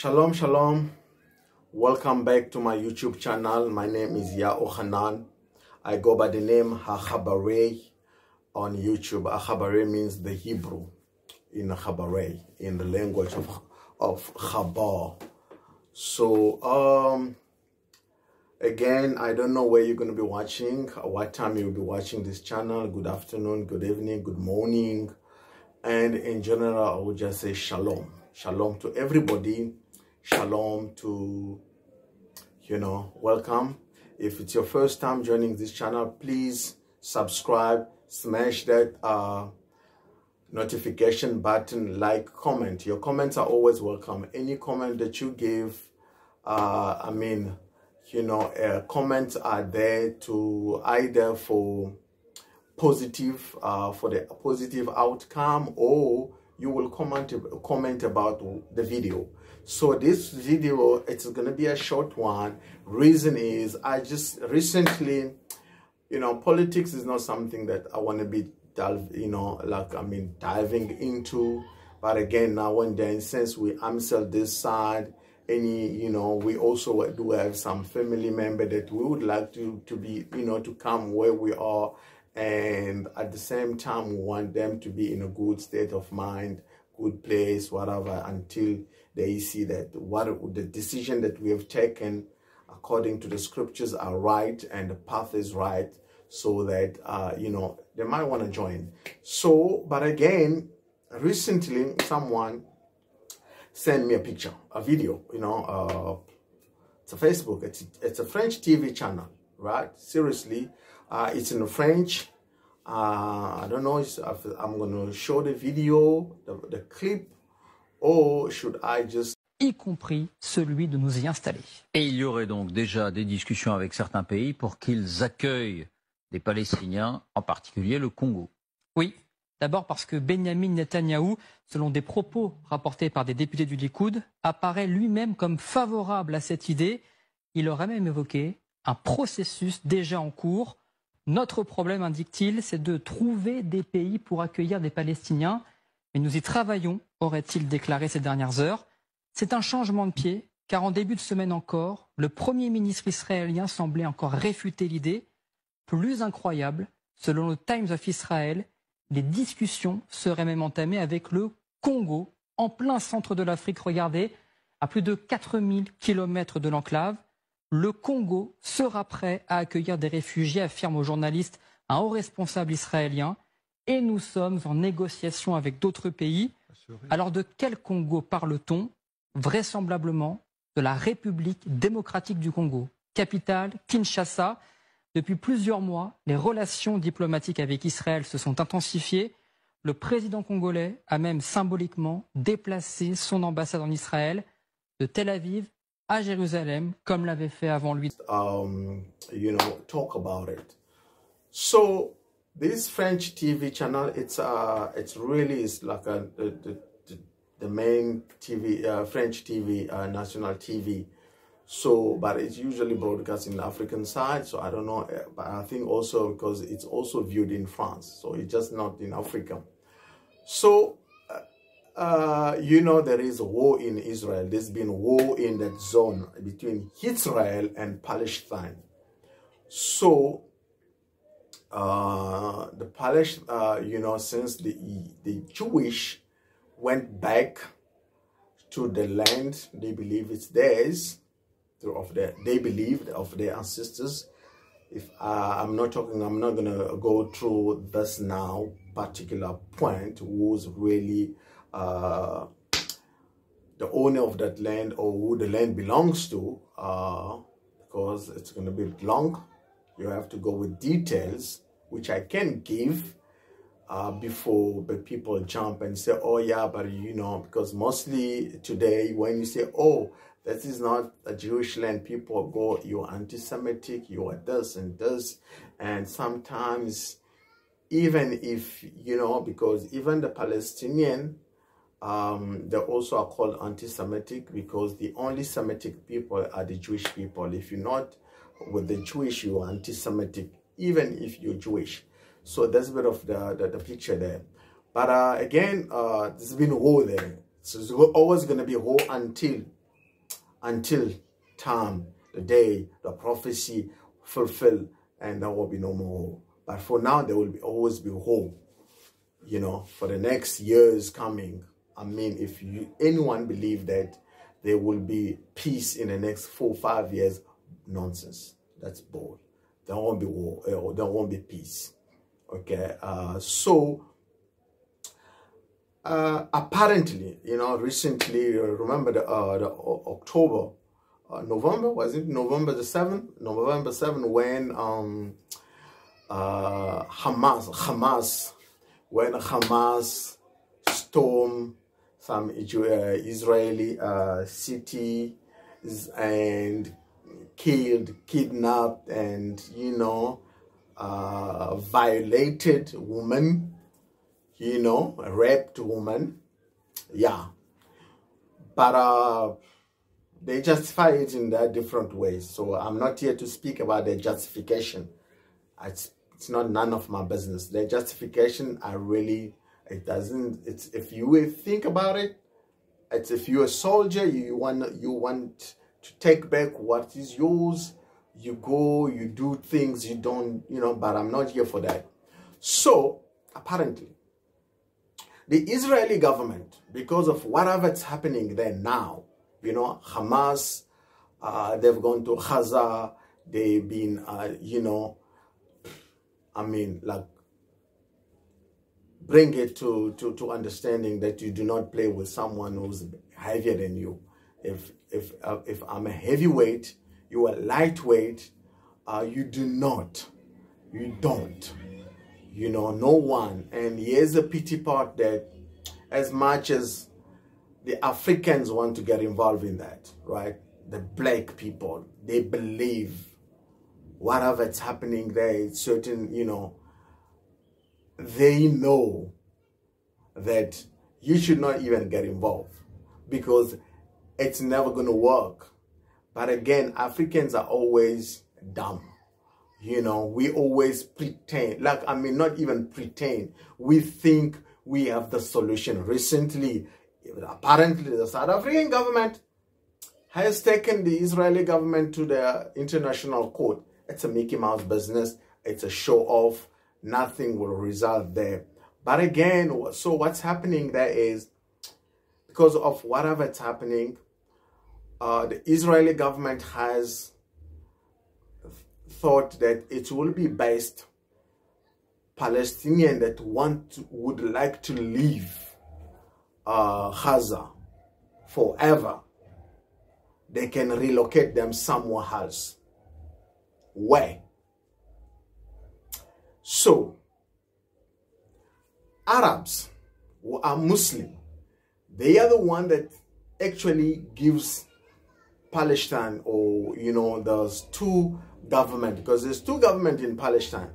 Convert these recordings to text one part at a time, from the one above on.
Shalom, shalom. Welcome back to my YouTube channel. My name is Yaochanan. I go by the name Hachabarei on YouTube. Hachabarei means the Hebrew in Hachabarei, in the language of Chabar. So, again, I don't know where you're going to be watching, what time you'll be watching this channel. Good afternoon, good evening, good morning. And in general, I would just say shalom. Shalom to everybody. Shalom to, welcome. If it's your first time joining this channel, please subscribe, smash that notification button, like, comment. Your comments are always welcome. Any comment that you give, comments are there to either for the positive outcome, or you will comment about the video. So this video, it's going to be a short one. Reason is I just recently, politics is not something that I want to be diving into. But again, now and then, since we answer this side, we also do have some family member that we would like to be, to come where we are. And at the same time, we want them to be in a good state of mind, good place, whatever, until they see that the decision that we have taken according to the scriptures are right and the path is right, so that, they might want to join. So, but again, recently, someone sent me a picture, a video, it's a Facebook, it's a French TV channel, right? Seriously, it's in French. I don't know if I'm going to show the video, the clip, or should I just... Y compris celui de nous y installer. Et il y aurait donc déjà des discussions avec certains pays pour qu'ils accueillent des Palestiniens, en particulier le Congo. Oui, d'abord parce que Benyamin Netanyahou, selon des propos rapportés par des députés du Likoud, apparaît lui-même comme favorable à cette idée. Il aurait même évoqué un processus déjà en cours. Notre problème, indique-t-il, c'est de trouver des pays pour accueillir des Palestiniens. Mais nous y travaillons, aurait-il déclaré ces dernières heures. C'est un changement de pied, car en début de semaine encore, le Premier ministre israélien semblait encore réfuter l'idée. Plus incroyable, selon le Times of Israel, les discussions seraient même entamées avec le Congo, en plein centre de l'Afrique. Regardez, à plus de 4000 km de l'enclave. Le Congo sera prêt à accueillir des réfugiés, affirme au journaliste un haut responsable israélien. Et nous sommes en négociation avec d'autres pays. Alors de quel Congo parle-t-on? Vraisemblablement de la République démocratique du Congo. Capitale, Kinshasa. Depuis plusieurs mois, les relations diplomatiques avec Israël se sont intensifiées. Le président congolais a même symboliquement déplacé son ambassade en Israël de Tel Aviv à Jérusalem, comme l'avait fait avant lui. Talk about it. So this French TV channel, it's really like the main TV, French TV, national TV. So, but it's usually broadcast in the African side. So I don't know, but I think also because it's also viewed in France. So it's just not in Africa. So, there is a war in Israel. There's been war in that zone between Israel and Palestine. So, the Palestine, since the Jewish went back to the land, they believe it's theirs, they believed of their ancestors. If I'm not gonna go through this now particular point, who's really the owner of that land or who the land belongs to, because it's gonna be long. You have to go with details, which I can give before the people jump and say, oh yeah, but because mostly today when you say, oh, that is not a Jewish land, people go, you're anti-Semitic, you are this and this. And sometimes even if, because even the Palestinian, they also are called anti-Semitic, because the only Semitic people are the Jewish people. If you're not with the Jewish, you are anti-Semitic, even if you're Jewish. So that's a bit of the picture there. But again, there's been war there. So there's always going to be war until until time, the day, the prophecy fulfilled, and there will be no more war. But for now, there will always be war, you know, for the next years coming. I mean, if anyone believe that there will be peace in the next 4 or 5 years, nonsense. That's bull. There won't be war, or there won't be peace. Okay, apparently, you know, recently, remember the October, November, was it November the 7th? November 7th, when Hamas stormed some Israeli cities and kidnapped, and, you know, violated women, you know, raped women. Yeah. But they justify it in their different ways. So I'm not here to speak about their justification. It's not none of my business. Their justification are really, it's if you think about it, it's if you're a soldier, you want to take back what is yours, you go, you do things you don't, you know, but I'm not here for that. So apparently, the Israeli government, because of whatever's happening there now, you know, Hamas, they've gone to Gaza, they've been, you know, I mean, like, bring it to understanding that you do not play with someone who's heavier than you. If I'm a heavyweight, you are lightweight, you don't, you know, no one. And here's the pity part, that as much as the Africans want to get involved in that, right? The black people, they believe whatever's happening there, it's certain, you know, they know that you should not even get involved because it's never going to work. But again, Africans are always dumb. You know, we always pretend, like, I mean, not even pretend. We think we have the solution. Recently, apparently, the South African government has taken the Israeli government to the international court. It's a Mickey Mouse business. It's a show off. Nothing will result there. But again, so what's happening there is, because of whatever's happening, the Israeli government has thought that it will be best Palestinians that would like to leave Gaza forever, they can relocate them somewhere else. Where? So, Arabs who are Muslim, they are the one that actually gives Palestine, or, you know, there's two government, because there's two government in Palestine.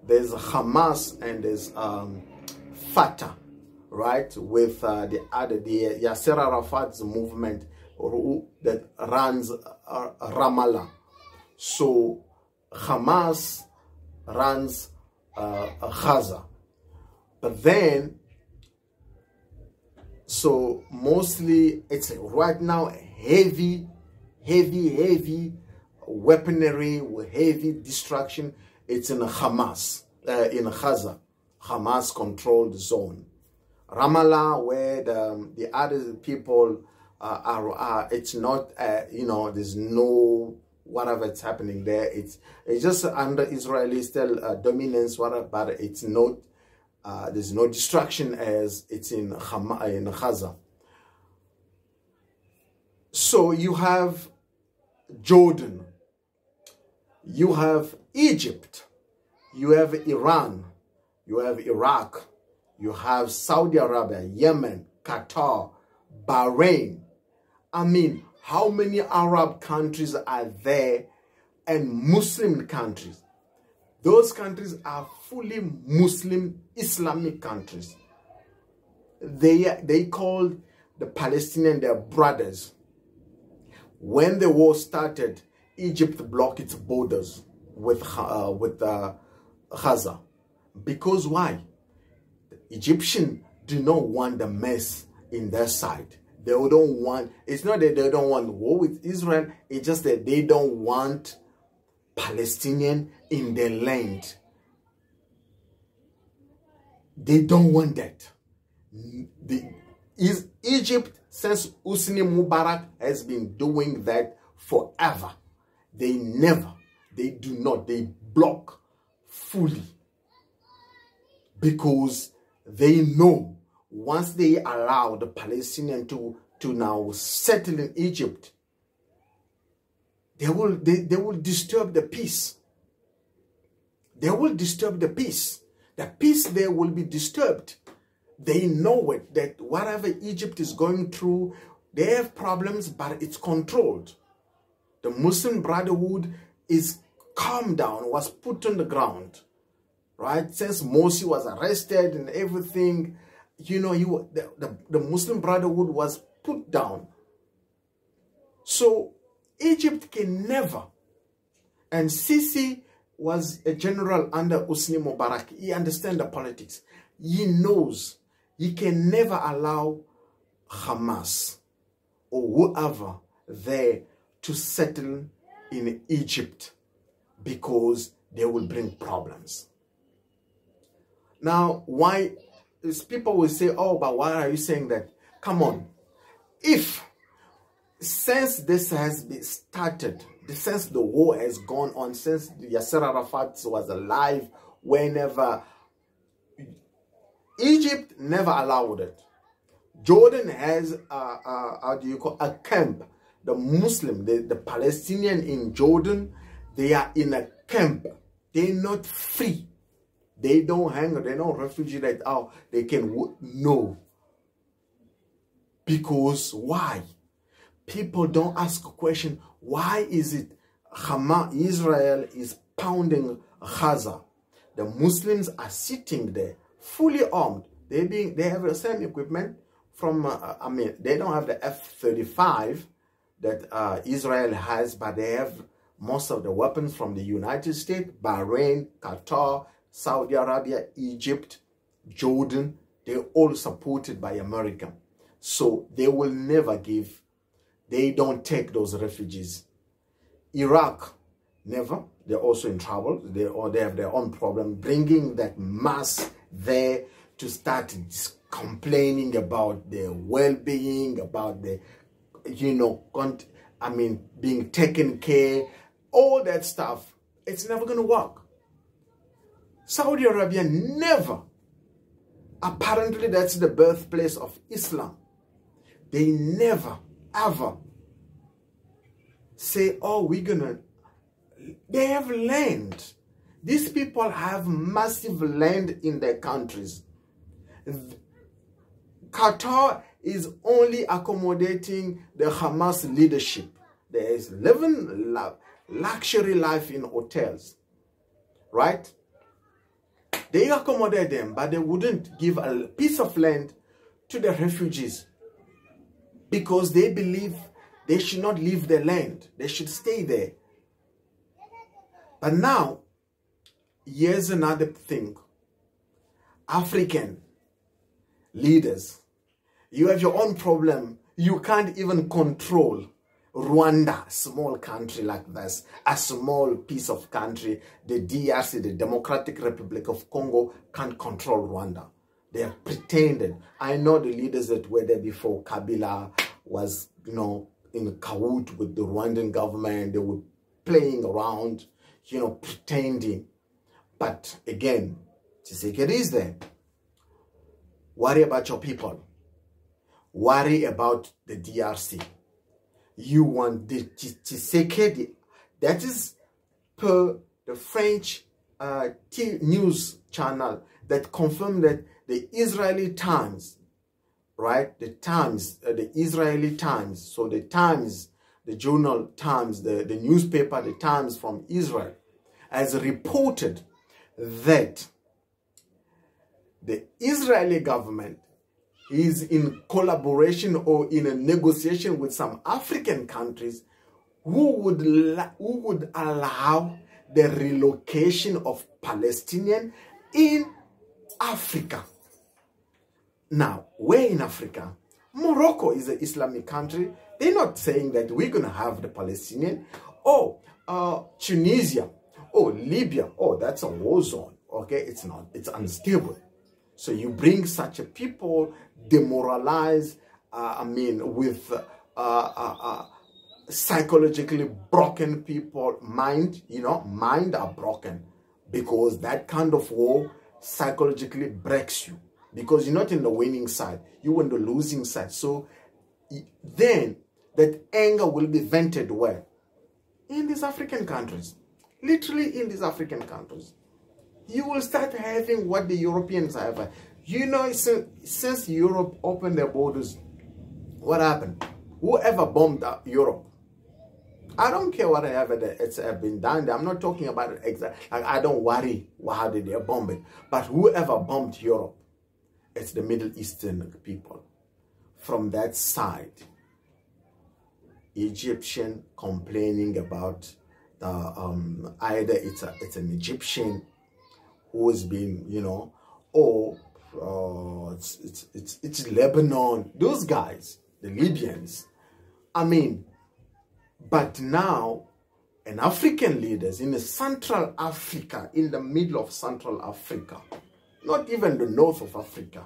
There's Hamas and there's Fatah, right? With the Yasser Arafat's movement that runs Ramallah. So Hamas runs Gaza. But then, so mostly it's right now heavy weaponry with heavy destruction. It's in Hamas, in Gaza, Hamas controlled zone. Ramallah, where the other people are, it's not, you know, there's no whatever's happening there. It's just under Israeli still dominance, whatever, but it's not, there's no destruction as it's in Gaza. So you have Jordan, you have Egypt, you have Iran, you have Iraq, you have Saudi Arabia, Yemen, Qatar, Bahrain. I mean, how many Arab countries are there, and Muslim countries? Those countries are fully Muslim Islamic countries. They called the Palestinians their brothers. When the war started, Egypt blocked its borders with Gaza. Because why? The Egyptians do not want the mess in their side. They don't want, it's not that they don't want war with Israel, it's just that they don't want Palestinian in their land. They don't want that. Egypt, since Hosni Mubarak, has been doing that forever. They do not, they block fully. Because they know once they allow the Palestinians to now settle in Egypt, they will disturb the peace. They will disturb the peace. The peace there will be disturbed. They know it, that whatever Egypt is going through, they have problems, but it's controlled. The Muslim Brotherhood is calmed down, was put on the ground, right? Since Morsi was arrested and everything, you know, the Muslim Brotherhood was put down. So Egypt can never, and Sisi was a general under Hosni Mubarak. He understands the politics. He knows he can never allow Hamas or whoever there to settle in Egypt because they will bring problems. Now, why is people will say, oh, but why are you saying that? Come on. If, since this has been started, since the war has gone on, since Yasser Arafat was alive, whenever, Egypt never allowed it. Jordan has a camp. The Muslim, the Palestinian in Jordan, they are in a camp. They're not free. They don't hang, they're not refugees that, oh, they can, no. Because why? People don't ask a question, why is it Hamas, Israel is pounding Gaza? The Muslims are sitting there, fully armed. They have the same equipment from, I mean, they don't have the F-35 that Israel has, but they have most of the weapons from the United States, Bahrain, Qatar, Saudi Arabia, Egypt, Jordan. They're all supported by America. So they will never give, they don't take those refugees. Iraq, never. They're also in trouble. They have their own problem. Bringing that mass there to start complaining about their well-being, about the, you know, I mean, being taken care, all that stuff, it's never going to work. Saudi Arabia never, apparently that's the birthplace of Islam. They never, ever say, oh, we're going to, they have land. These people have massive land in their countries. Qatar is only accommodating the Hamas leadership. There is living luxury life in hotels, right? They accommodate them, but they wouldn't give a piece of land to the refugees because they believe they should not leave their land. They should stay there. But now, here's another thing. African leaders, you have your own problem. You can't even control Rwanda, small country like this, a small piece of country. The DRC, the Democratic Republic of Congo, can't control Rwanda. They are pretended. I know the leaders that were there before. Kabila was, you know, in cahoots with the Rwandan government. They were playing around, you know, pretending. But again, Tshisekedi is there. Worry about your people. Worry about the DRC. You want the Tshisekedi. That is per the French news channel that confirmed that the Israeli Times, right? The Times, the Israeli Times. So the Times, the journal Times, the newspaper, the Times from Israel, has reported that the Israeli government is in collaboration or in a negotiation with some African countries who would allow the relocation of Palestinians in Africa. Now, where in Africa? Morocco is an Islamic country. They're not saying that we're going to have the Palestinian. Oh, Tunisia. Oh, Libya. Oh, that's a war zone. Okay, it's not. It's unstable. So you bring such a people, demoralize, with psychologically broken people, mind are broken. Because that kind of war psychologically breaks you. Because you're not in the winning side. You're on the losing side. So then that anger will be vented where? In these African countries. Literally in these African countries. You will start having what the Europeans have. You know, since Europe opened their borders, what happened? Whoever bombed Europe, I don't care whatever it's been done. I'm not talking about it exactly. Like, I don't worry how did they bomb it. But whoever bombed Europe, it's the Middle Eastern people. From that side, Egyptian complaining about the either it's an Egyptian who's been, or it's Lebanon. Those guys, the Libyans. I mean, but now, an African leaders in the Central Africa, in the middle of Central Africa, not even the north of Africa,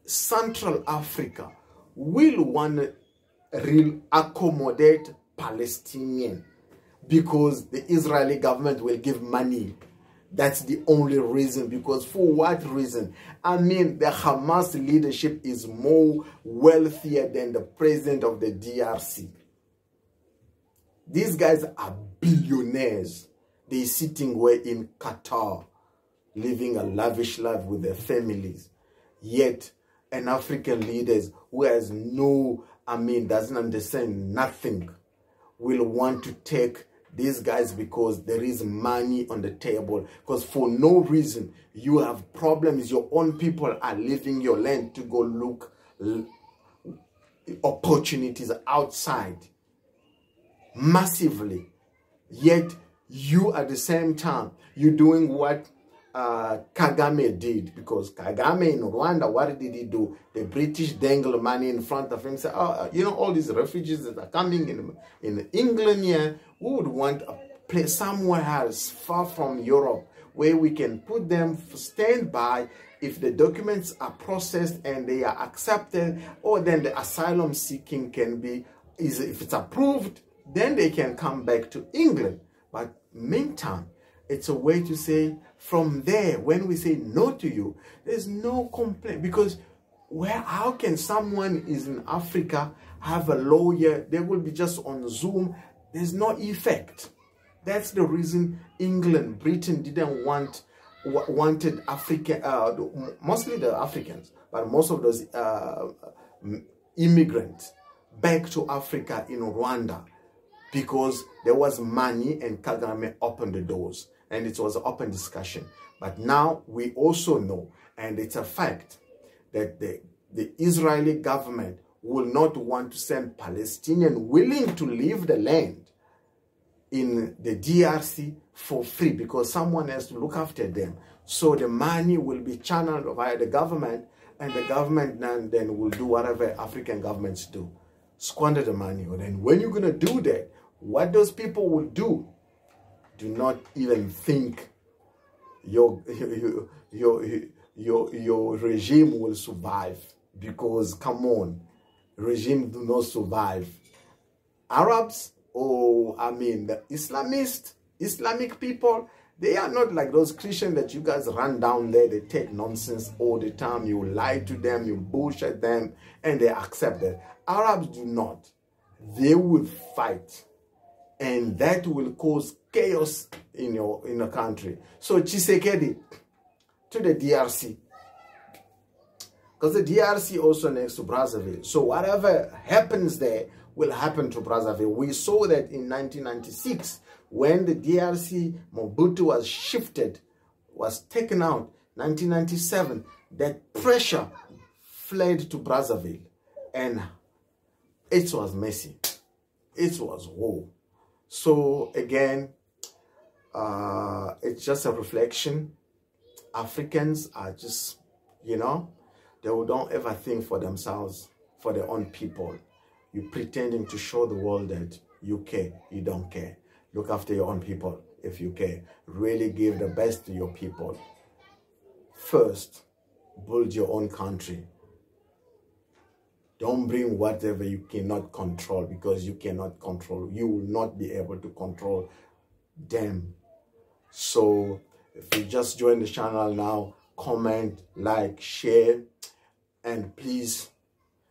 Central Africa, will want to real accommodate Palestinian because the Israeli government will give money. That's the only reason. Because for what reason? I mean, the Hamas leadership is more wealthier than the president of the DRC. These guys are billionaires. They're sitting where in Qatar, living a lavish life with their families. Yet, an African leaders who has doesn't understand nothing, will want to take these guys because there is money on the table. Because for no reason, you have problems. Your own people are leaving your land to go look opportunities outside. Massively. Yet, you at the same time, you're doing what Kagame did. Because Kagame in Rwanda, what did he do? The British dangle money in front of him. Say, all these refugees that are coming in England here, we would want a place somewhere else, far from Europe, where we can put them for standby. If the documents are processed and they are accepted, or then the asylum seeking can be, if it's approved, then they can come back to England. But meantime, it's a way to say, from there, when we say no to you, there's no complaint. Because how can someone is in Africa have a lawyer? They will be just on Zoom. There's no effect. That's the reason England, Britain didn't wanted African, mostly the Africans, but most of those immigrants back to Africa in Rwanda, because there was money and Kagame opened the doors and it was an open discussion. But now we also know, and it's a fact, that the Israeli government will not want to send Palestinians willing to leave the land in the DRC for free, because someone has to look after them. So the money will be channeled via the government, and the government then will do whatever African governments do, squander the money. And then when you're going to do that, what those people will do not even think your regime will survive. Because, come on, regime do not survive. Arabs, the Islamic people, they are not like those Christians that you guys run down there. They take nonsense all the time. You lie to them, you bullshit them, and they accept that. Arabs do not. They will fight. And that will cause chaos in your country. So Tshisekedi to the DRC. Because the DRC also next to Brazzaville. So whatever happens there will happen to Brazzaville. We saw that in 1996 when the DRC, Mobutu was taken out, 1997, that pressure fled to Brazzaville. And it was messy. It was war. So again, it's just a reflection. Africans are just, they don't ever think for themselves. for their own people. You're pretending to show the world that you care. You don't care. Look after your own people if you care. Really give the best to your people. First, build your own country. Don't bring whatever you cannot control, because you cannot control. You will not be able to control them. So if you just join the channel now, comment, like, share, and please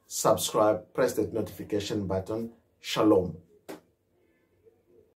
subscribe. Press that notification button. Shalom.